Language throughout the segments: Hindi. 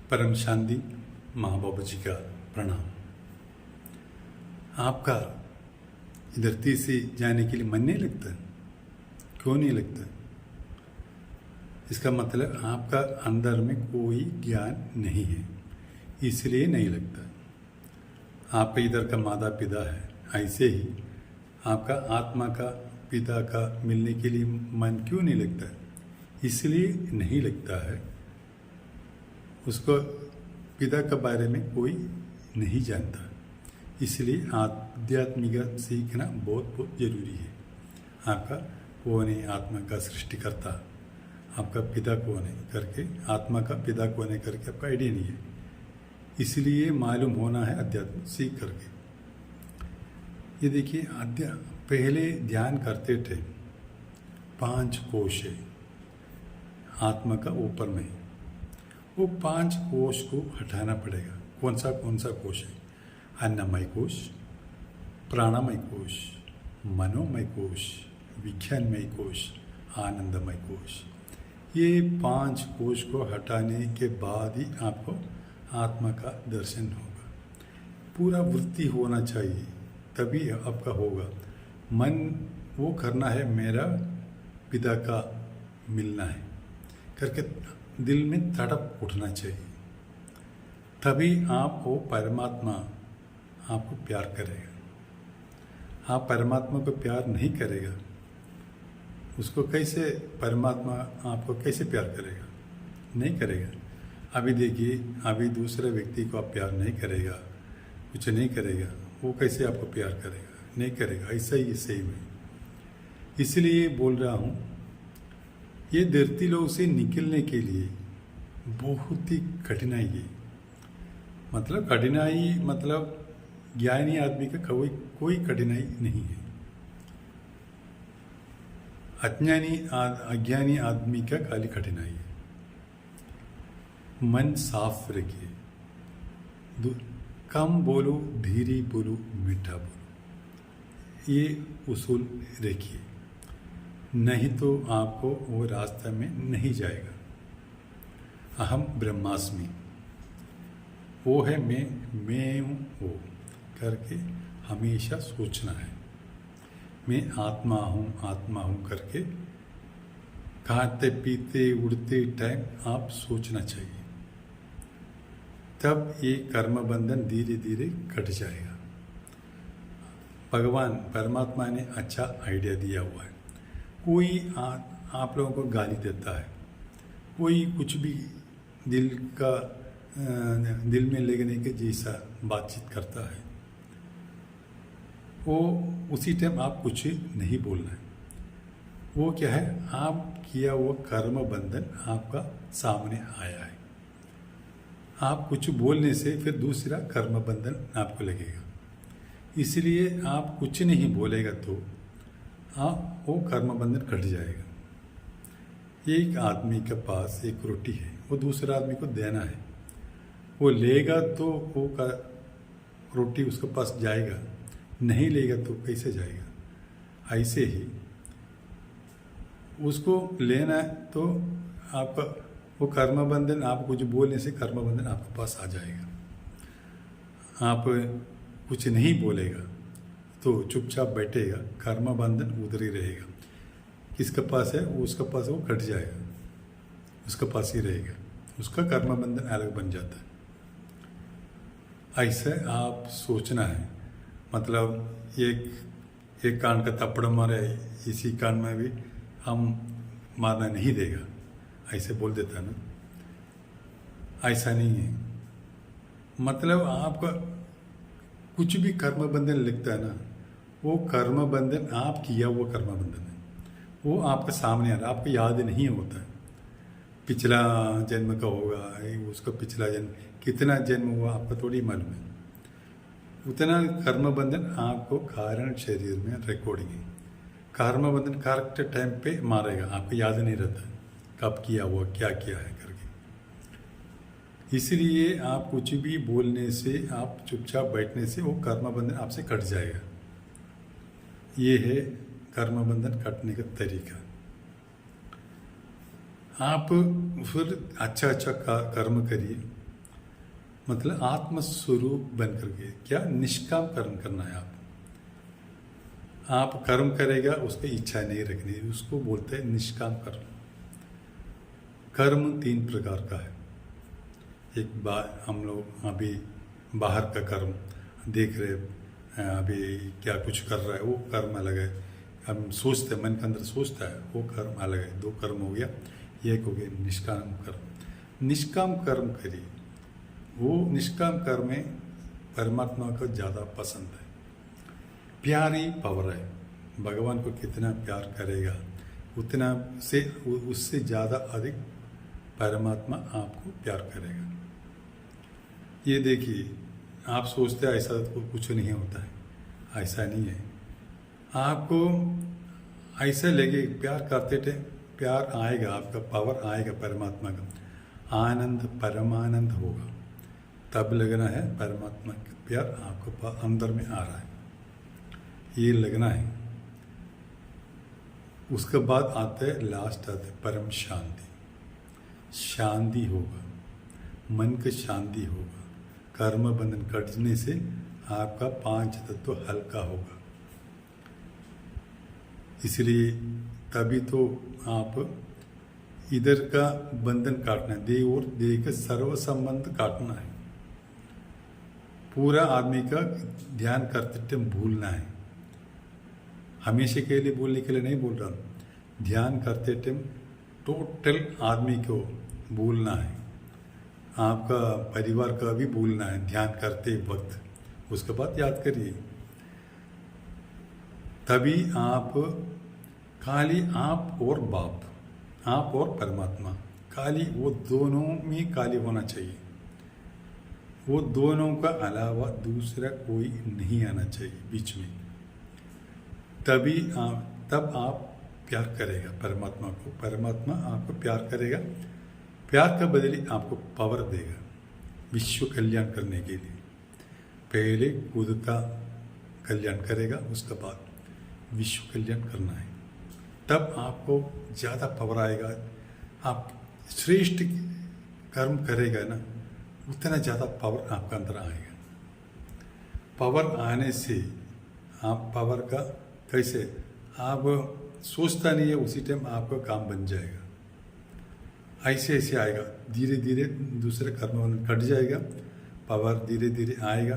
परम शांति माँ बाबा जी का प्रणाम। आपका इधर तीसरी जाने के लिए मन नहीं लगता? क्यों नहीं लगता? इसका मतलब आपका अंदर में कोई ज्ञान नहीं है, इसलिए नहीं लगता। आपका इधर का माता पिता है, ऐसे ही आपका आत्मा का पिता का मिलने के लिए मन क्यों नहीं लगता? इसलिए नहीं लगता है। उसको पिता के बारे में कोई नहीं जानता, इसलिए आध्यात्मिक सीखना बहुत बहुत जरूरी है। आपका कौन है आत्मा का सृष्टिकर्ता, आपका पिता कौन है करके, आत्मा का पिता कौन है करके आपका आइडिया नहीं है, इसलिए मालूम होना है अध्यात्म सीख करके। ये देखिए, पहले ध्यान करते थे 5 कोश है आत्मा का ऊपर में, वो 5 कोश को हटाना पड़ेगा। कौन सा कोश है? अन्नमय कोश, प्राणमय कोश, मनोमय कोश, विज्ञानमय कोश, आनंदमय कोश। ये 5 कोश को हटाने के बाद ही आपको आत्मा का दर्शन होगा। पूरा वृत्ति होना चाहिए, तभी आपका होगा। मन वो करना है, मेरा पिता का मिलना है करके दिल में तड़प उठना चाहिए, तभी आप वो परमात्मा आपको प्यार करेगा। आप परमात्मा को प्यार नहीं करेगा, उसको कैसे परमात्मा आपको कैसे प्यार करेगा? नहीं करेगा। अभी देखिए, अभी दूसरे व्यक्ति को आप प्यार नहीं करेगा, कुछ नहीं करेगा, वो कैसे आपको प्यार करेगा? नहीं करेगा। ऐसा ही सही में, इसलिए बोल रहा हूँ, ये धरती लोग से निकलने के लिए बहुत ही कठिनाई है। मतलब कठिनाई मतलब ज्ञानी आदमी का कोई कठिनाई नहीं है। अज्ञानी आदमी का खाली कठिनाई है। मन साफ रखिए, कम बोलो, धीरे बोलो, मीठा बोलो, ये उसूल रखिए, नहीं तो आपको वो रास्ते में नहीं जाएगा। अहम ब्रह्मास्मि, वो है मैं हूँ वो करके हमेशा सोचना है। मैं आत्मा हूँ करके खाते पीते उड़ते टाइम आप सोचना चाहिए, तब ये कर्म बंधन धीरे धीरे कट जाएगा। भगवान परमात्मा ने अच्छा आइडिया दिया हुआ है। कोई आप लोगों को गाली देता है, कोई कुछ भी दिल में लगने के जैसा बातचीत करता है, वो उसी टाइम आप कुछ नहीं बोलना है। वो क्या है? आप किया वो कर्म बंधन आपका सामने आया है। आप कुछ बोलने से फिर दूसरा कर्म बंधन आपको लगेगा, इसलिए आप कुछ नहीं बोलेगा तो आप वो कर्म बंधन कट जाएगा। एक आदमी के पास एक रोटी है, वो दूसरा आदमी को देना है, वो लेगा तो वो रोटी उसके पास जाएगा, नहीं लेगा तो कैसे जाएगा? ऐसे ही उसको लेना है तो आपका वो कर्म बंधन, आप कुछ बोलने से कर्म बंधन आपके पास आ जाएगा। आप कुछ नहीं बोलेगा तो चुपचाप बैठेगा, कर्म बंधन उधर ही रहेगा। किसके पास है वो, उसके पास वो कट जाएगा, उसके पास ही रहेगा, उसका कर्म बंधन अलग बन जाता है। ऐसे आप सोचना है। मतलब एक कान का थप्पड़ मारे, इसी कान में भी हम मारना नहीं देगा, ऐसे बोल देता ना। ऐसा नहीं है। मतलब आपका कुछ भी कर्म बंधन लिखता है ना, वो कर्म बंधन आप किया वो कर्म बंधन है, वो आपके सामने आ रहा, आपको याद नहीं होता है। पिछला जन्म का होगा, उसका पिछला जन्म कितना जन्म हुआ आपको थोड़ी मालूम है। उतना कर्म बंधन आपको कारण शरीर में रिकॉर्डिंग है। कर्म बंधन करेक्ट टाइम पे मारेगा, आपको याद नहीं रहता कब किया हुआ, क्या किया है करके। इसलिए आप कुछ भी बोलने से, आप चुपचाप बैठने से वो कर्म बंधन आपसे कट जाएगा। ये है कर्म बंधन कटने का तरीका। आप फिर अच्छा कर्म करिए, मतलब आत्मस्वरूप बन करके क्या निष्काम कर्म करना है। आप कर्म करेगा उसकी इच्छा नहीं रखनी, उसको बोलते हैं निष्काम कर्म। कर्म 3 प्रकार का है। एक बार हम लोग अभी बाहर का कर्म देख रहे, अभी क्या कुछ कर रहा है वो कर्म अलग है। हम सोचते मन के अंदर सोचता है वो कर्म अलग है। 2 कर्म हो गया। एक हो गया निष्काम कर्म। निष्काम कर्म करिए, वो निष्काम कर्म में परमात्मा को ज़्यादा पसंद है। प्यार ही पावर है। भगवान को कितना प्यार करेगा उतना से उससे ज़्यादा अधिक परमात्मा आपको प्यार करेगा। ये देखिए, आप सोचते हैं ऐसा तो कुछ नहीं होता है, ऐसा नहीं है। आपको ऐसा लगे प्यार करते थे, प्यार आएगा, आपका पावर आएगा परमात्मा का, आनंद परमानंद होगा। तब लगना है परमात्मा का प्यार आपको अंदर में आ रहा है, ये लगना है। उसके बाद आते है लास्ट आते परम शांति। शांति होगा, मन की शांति होगा। कर्म बंधन कटने से आपका 5 तत्व हल्का होगा। इसलिए तभी तो आप इधर का बंधन काटना है, देह और देह का सर्व संबंध काटना है। पूरा आदमी का ध्यान करते टाइम भूलना है। हमेशा के लिए बोलने के लिए नहीं बोल रहा हूँ, ध्यान करते टाइम टोटल आदमी को भूलना है। आपका परिवार का भी भूलना है ध्यान करते वक्त, उसके बाद याद करिए। तभी आप खाली आप और बाप, आप और परमात्मा, खाली वो दोनों में खाली होना चाहिए। वो दोनों का अलावा दूसरा कोई नहीं आना चाहिए बीच में। तभी तब आप प्यार करेगा परमात्मा को, परमात्मा आपको प्यार करेगा। प्यार का बदले आपको पावर देगा विश्व कल्याण करने के लिए। पहले खुद का कल्याण करेगा, उसके बाद विश्व कल्याण करना है। तब आपको ज़्यादा पावर आएगा। आप श्रेष्ठ कर्म करेगा ना, उतना ज़्यादा पावर आपका अंदर आएगा। पावर आने से आप पावर का कैसे, आप सोचता नहीं है उसी टाइम आपका काम बन जाएगा। ऐसे ऐसे आएगा, धीरे धीरे दूसरे कर्म कट जाएगा, पावर धीरे धीरे आएगा।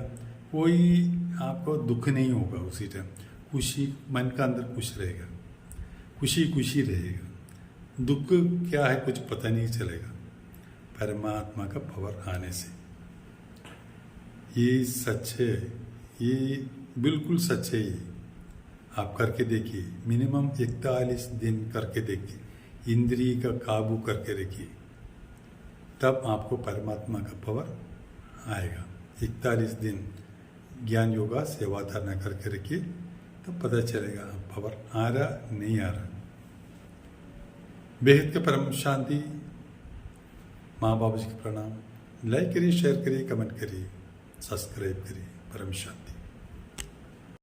कोई आपको दुख नहीं होगा उसी टाइम, खुशी, मन का अंदर खुश रहेगा, खुशी खुशी रहेगा। दुख क्या है कुछ पता नहीं चलेगा परमात्मा का पावर आने से। ये सच है, ये बिल्कुल सच है। ये आप करके देखिए, मिनिमम 41 दिन करके देखिए, इंद्रिय का काबू करके रखिए, तब आपको परमात्मा का पावर आएगा। 41 दिन ज्ञान योगा सेवा धारणा करके रखिए, तब पता चलेगा पावर आ रहा नहीं आ रहा। बेहद के परम शांति। माँ बाबू जी के प्रणाम। लाइक करिए, शेयर करिए, कमेंट करिए, सब्सक्राइब करिए। परम शांति।